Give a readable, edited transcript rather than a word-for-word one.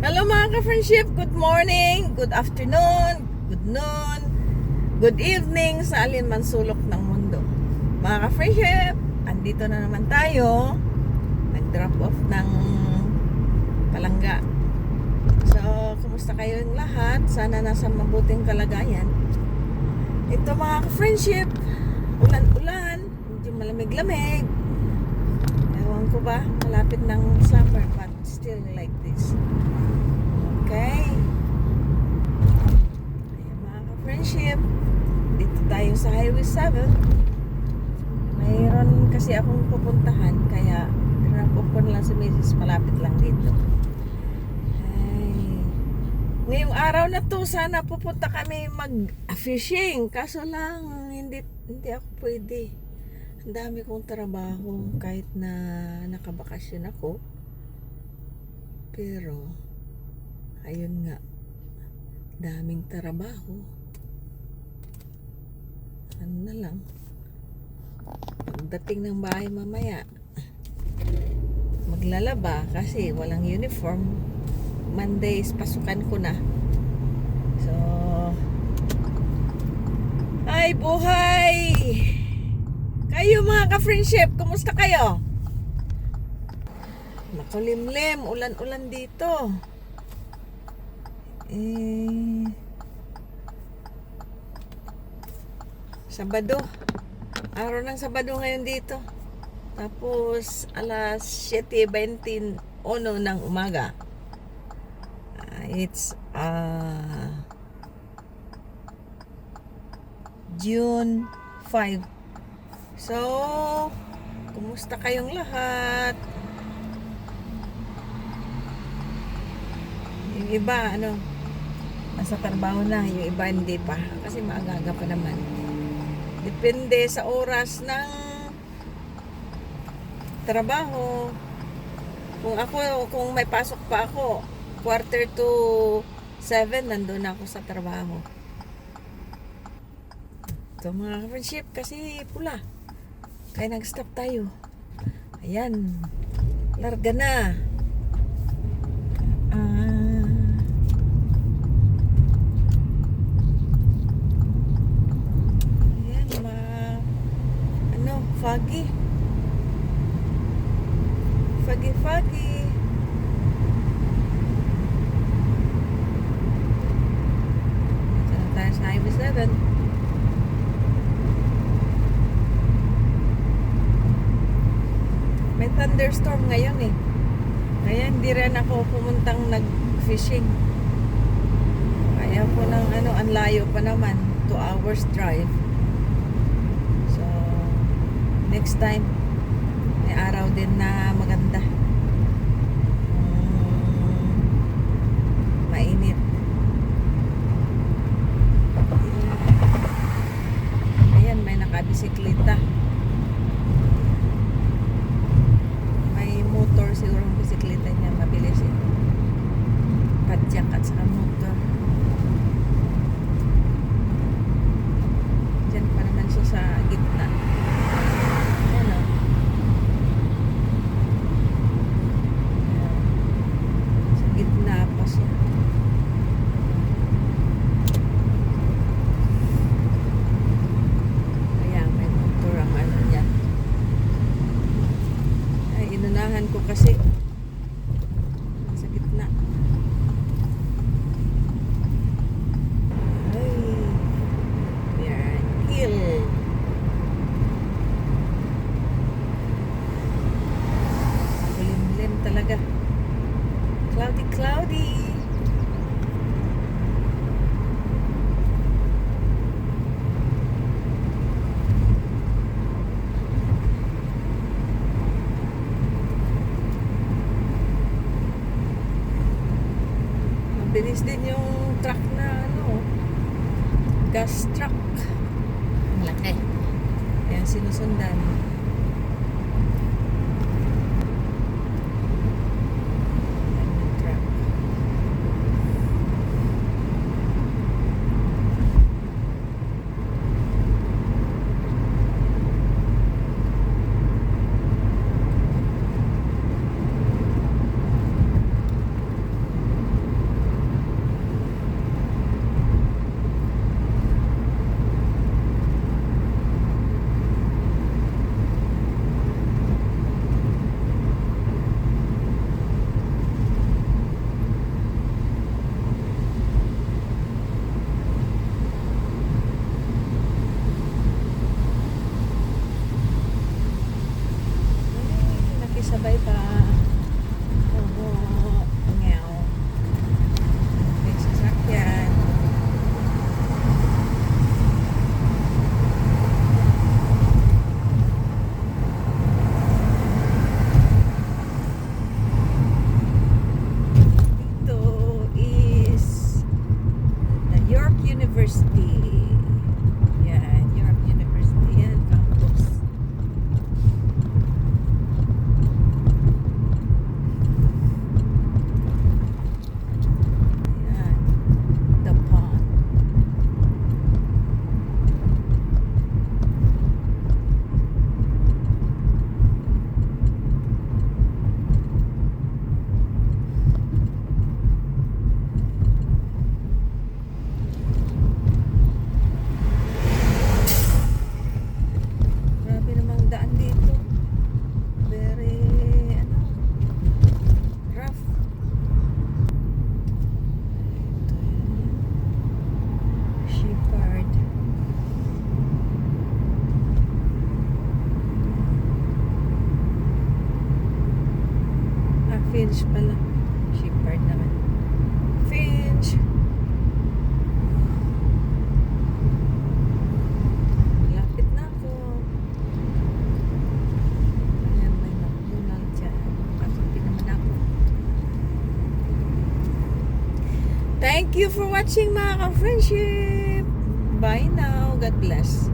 Hello mga ka-friendship, good morning, good afternoon, good noon, good evening sa alinman sulok ng mundo. Mga ka-friendship, andito na naman tayo. Nag-drop off ng palangga. So, kumusta kayong lahat? Sana nasa mabuting kalagayan. Ito mga ka-friendship, ulan-ulan, medyo malamig-lamig. Ewan ko ba, malapit ng summer but still like this. Okay. Ayan mga ka-friendship, dito tayo sa Highway 7. Mayroon kasi akong pupuntahan, kaya drop off ko na lang si Mrs. malapit lang dito. Ay. Ngayong araw na to, sana pupunta kami mag-fishing. Kaso lang, hindi ako pwede. Ang dami kong trabaho kahit na nakabakasyon ako. Pero ayun nga, daming trabaho. Ano na lang, pagdating ng bahay mamaya, maglalaba kasi walang uniform. Mondays, pasukan ko na. So, ay buhay! Kayo mga ka-friendship, kumusta kayo? Makulimlim, ulan-ulan dito. Sabado, araw ng Sabado ngayon dito. Tapos alas 7:21 ng umaga. It's June 5. So, kumusta kayong lahat? Yung iba nasa trabaho na, yung iba hindi pa kasi maaga pa naman. Depende sa oras ng trabaho. Kung may pasok pa ako, 6:45 nandun ako sa trabaho. Ito mga friendship, kasi pula, kaya nag-stop tayo. Ayan, larga na. Foggy. Ito tayo sa Highway 7. May thunderstorm ngayon eh. Kaya hindi rin ako pumuntang nag-fishing. Kaya po ng ang layo pa naman. 2 hours drive. Next time, may araw din na maganda. Mainit. Ayan, may nakabisikleta. May motor siguro ang bisikleta niya. Mabilis eh. Padjak at saka motor. Diyan pa naman siya sa gitna. Ko kasi sa gitna. Ay, yan, hill. Kulimlim talaga. Cloudy. Bilis din yung truck na gas truck. Ang laki. Ayan, sinusundan. Thank you for watching mga ka-friendship. Bye now. God bless.